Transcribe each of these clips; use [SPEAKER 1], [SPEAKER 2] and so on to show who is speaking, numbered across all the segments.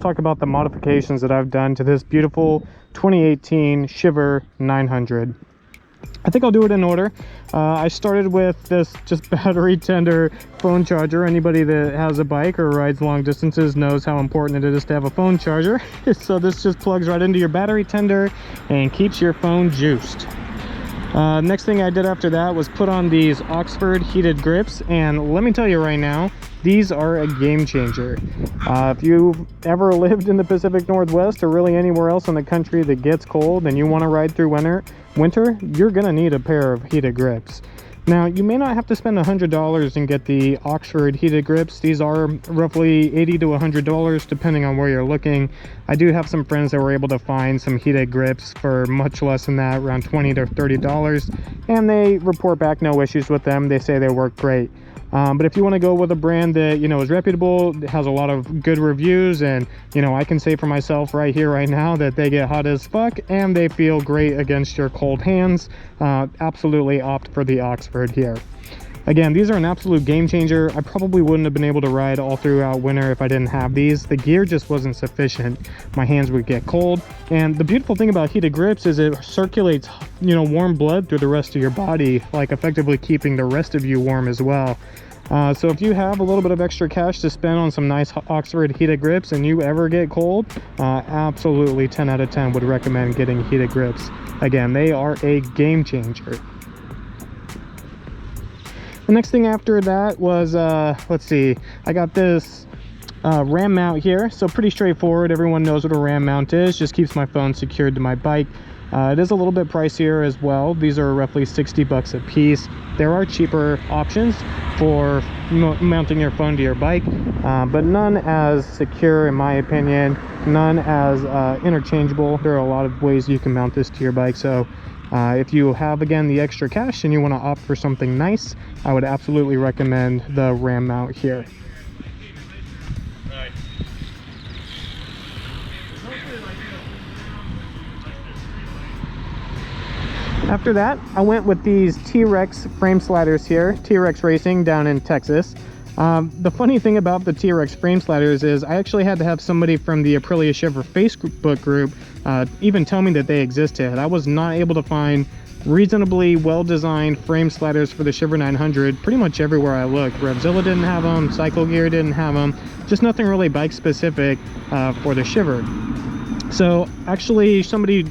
[SPEAKER 1] talk about the modifications that I've done to this beautiful 2018 Shiver 900. I think I'll do it in order. I started with this just battery tender phone charger. Anybody that has a bike or rides long distances knows how important it is to have a phone charger. So this just plugs right into your battery tender and keeps your phone juiced. Next thing I did after that was put on these Oxford heated grips, and let me tell you right now, these are a game changer. If you've ever lived in the Pacific Northwest or really anywhere else in the country that gets cold and you want to ride through winter, you're gonna need a pair of heated grips. Now, you may not have to spend $100 and get the Oxford heated grips. These are roughly $80 to $100 depending on where you're looking. I do have some friends that were able to find some heated grips for much less than that, around $20 to $30, and they report back no issues with them. They say they work great. But if you want to go with a brand that, you know, is reputable, has a lot of good reviews, and, you know, I can say for myself right here, right now, that they get hot as fuck and they feel great against your cold hands, absolutely opt for the Oxford here. Again, these are an absolute game changer. I probably wouldn't have been able to ride all throughout winter if I didn't have these. The gear just wasn't sufficient. My hands would get cold. And the beautiful thing about heated grips is it circulates, you know, warm blood through the rest of your body, like effectively keeping the rest of you warm as well. So if you have a little bit of extra cash to spend on some nice Oxford heated grips and you ever get cold, absolutely 10 out of 10 would recommend getting heated grips. Again, they are a game changer. The next thing after that was, let's see, I got this RAM mount here. So pretty straightforward. Everyone knows what a RAM mount is. Just keeps my phone secured to my bike. It is a little bit pricier as well. These are roughly 60 bucks a piece. There are cheaper options for mounting your phone to your bike, but none as secure in my opinion, none as interchangeable. There are a lot of ways you can mount this to your bike. So if you have, again, the extra cash and you want to opt for something nice, I would absolutely recommend the RAM mount here. After that, I went with these T-Rex frame sliders here, T-Rex Racing down in Texas. The funny thing about the T-Rex frame sliders is I actually had to have somebody from the Aprilia Shiver Facebook group even tell me that they existed. I was not able to find reasonably well-designed frame sliders for the Shiver 900 pretty much everywhere I looked. Revzilla didn't have them, Cycle Gear didn't have them, just nothing really bike specific for the Shiver. So actually somebody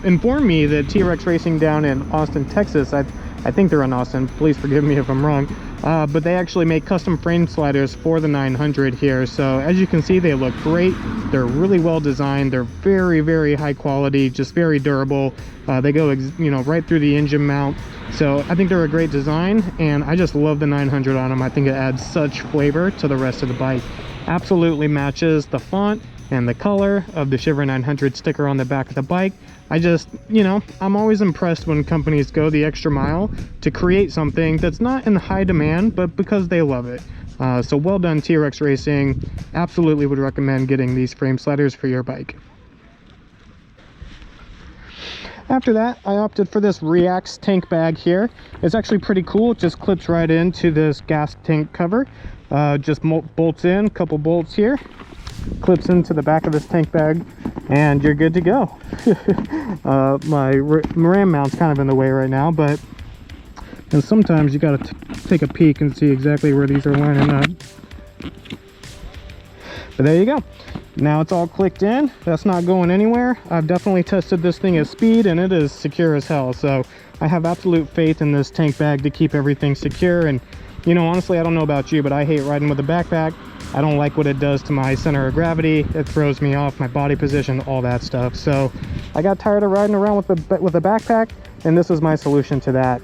[SPEAKER 1] informed me that T-Rex Racing down in Austin, Texas, I think they're in Austin, please forgive me if I'm wrong, but they actually make custom frame sliders for the 900 here. So as you can see, they look great. They're really well designed. They're very, very high quality, just very durable. They go, you know, right through the engine mount. So I think they're a great design, and I just love the 900 on them. I think it adds such flavor to the rest of the bike. Absolutely matches the font and the color of the Shiver 900 sticker on the back of the bike. I just, you know, I'm always impressed when companies go the extra mile to create something that's not in high demand, but because they love it. So well done, T-Rex Racing. Absolutely would recommend getting these frame sliders for your bike. After that, I opted for this Reacts tank bag here. It's actually pretty cool. It just clips right into this gas tank cover. Just bolts in, a couple bolts here, clips into the back of this tank bag, and you're good to go. My RAM mount's kind of in the way right now, but and sometimes you got to take a peek and see exactly where these are lining up. But there you go. Now it's all clicked in. That's not going anywhere. I've definitely tested this thing at speed, and it is secure as hell. So I have absolute faith in this tank bag to keep everything secure. And you know, honestly, I don't know about you, but I hate riding with a backpack. I don't like what it does to my center of gravity. It throws me off, my body position, all that stuff. So I got tired of riding around with a backpack, and this is my solution to that.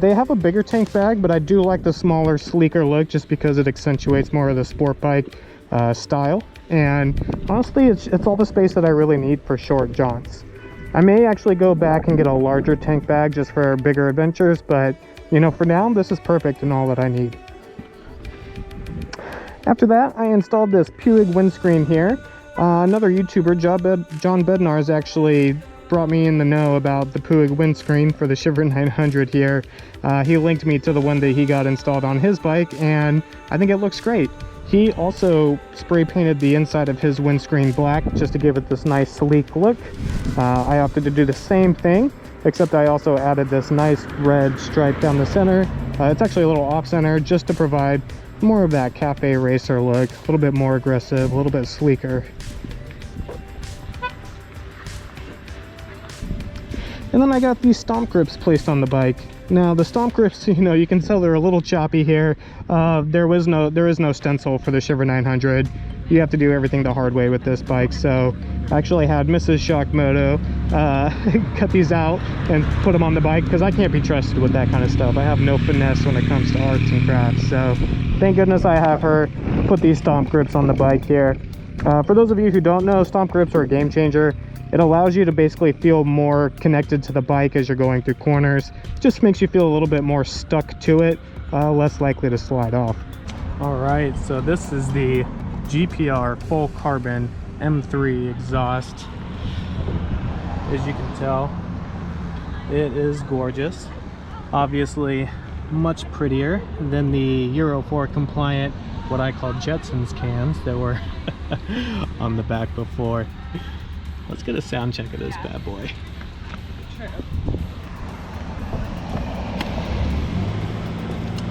[SPEAKER 1] They have a bigger tank bag, but I do like the smaller, sleeker look just because it accentuates more of the sport bike style. And honestly, it's all the space that I really need for short jaunts. I may actually go back and get a larger tank bag just for bigger adventures, but you know, for now, this is perfect and all that I need. After that, I installed this Puig windscreen here. Another YouTuber, John Bednar, has actually brought me in the know about the Puig windscreen for the Shiver 900 here. He linked me to the one that he got installed on his bike, and I think it looks great. He also spray painted the inside of his windscreen black just to give it this nice sleek look. I opted to do the same thing, except I also added this nice red stripe down the center. It's actually a little off-center just to provide more of that cafe racer look, a little bit more aggressive, a little bit sleeker. And then I got these Stomp grips placed on the bike. Now the Stomp grips, you know, you can tell they're a little choppy here. There is no stencil for the Shiver 900. You have to do everything the hard way with this bike. So I actually had Mrs. Shockmoto cut these out and put them on the bike because I can't be trusted with that kind of stuff. I have no finesse when it comes to arts and crafts. So thank goodness I have her put these Stomp grips on the bike here. For those of you who don't know, Stomp grips are a game changer. It allows you to basically feel more connected to the bike as you're going through corners. Just makes you feel a little bit more stuck to it, less likely to slide off. All right, so this is the GPR full carbon M3 exhaust. As you can tell, it is gorgeous. Obviously much prettier than the Euro 4 compliant, what I call Jetsons cams that were on the back before. Let's get a sound check of this bad boy.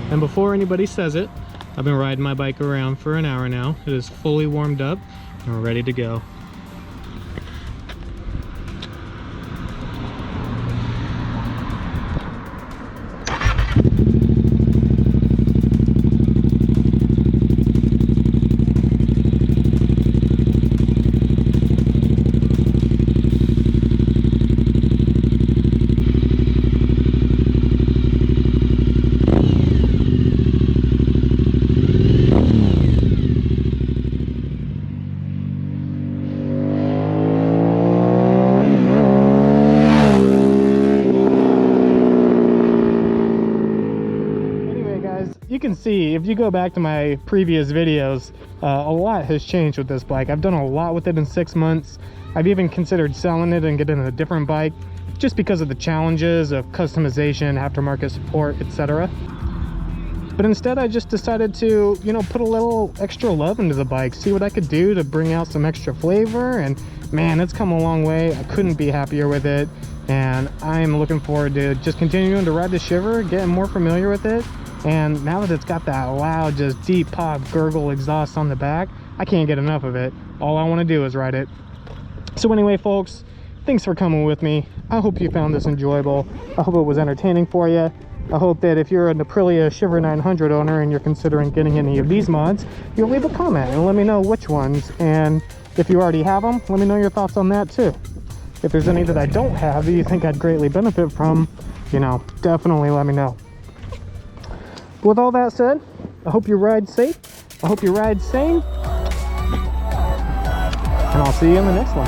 [SPEAKER 1] And before anybody says it, I've been riding my bike around for an hour now. It is fully warmed up and we're ready to go. You can see, if you go back to my previous videos, a lot has changed with this bike. I've done a lot with it in 6 months. I've even considered selling it and getting a different bike just because of the challenges of customization, aftermarket support, etc. But instead I just decided to, you know, put a little extra love into the bike, see what I could do to bring out some extra flavor, and man, it's come a long way. I couldn't be happier with it, and I'm looking forward to just continuing to ride the Shiver, getting more familiar with it. And now that it's got that loud, just deep pop gurgle exhaust on the back, I can't get enough of it. All I want to do is ride it. So anyway, folks, thanks for coming with me. I hope you found this enjoyable. I hope it was entertaining for you. I hope that if you're an Aprilia Shiver 900 owner and you're considering getting any of these mods, you'll leave a comment and let me know which ones. And if you already have them, let me know your thoughts on that too. If there's any that I don't have that you think I'd greatly benefit from, you know, definitely let me know. With all that said, I hope you ride safe, I hope you ride sane, and I'll see you in the next one.